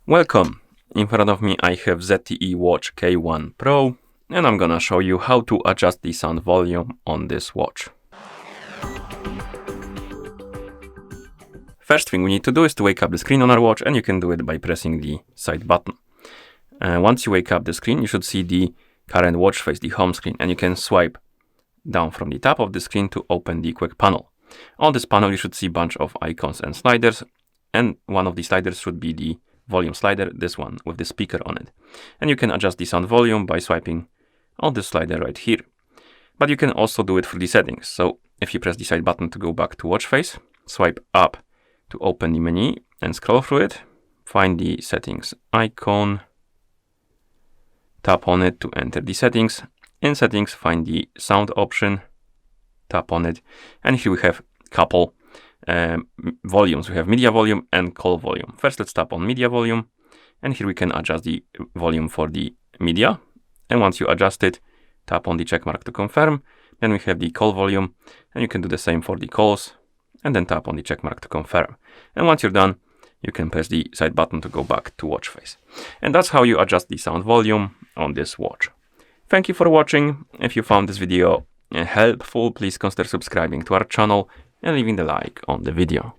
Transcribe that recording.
Welcome! In front of me I have ZTE Watch K1 Pro and I'm gonna show you how to adjust the sound volume on this watch. First thing we need to do is to wake up the screen on our watch, and you can do it by pressing the side button. Once you wake up the screen, you should see the current watch face, the home screen, and you can swipe down from the top of the screen to open the quick panel. On this panel you should see a bunch of icons and sliders, and one of the sliders should be the volume slider, this one with the speaker on it. And you can adjust the sound volume by swiping on this slider right here. But you can also do it through the settings. So if you press the side button to go back to watch face, swipe up to open the menu and scroll through it, find the settings icon, tap on it to enter the settings. In settings, find the sound option, tap on it, and here we have a couple volumes. We have media volume and call volume. First, let's tap on media volume, and here we can adjust the volume for the media. And once you adjust it, tap on the check mark to confirm. Then we have the call volume, and you can do the same for the calls, and then tap on the check mark to confirm. And once you're done, you can press the side button to go back to watch face. And that's how you adjust the sound volume on this watch. Thank you for watching. If you found this video helpful, please consider subscribing to our channel and leaving the like on the video.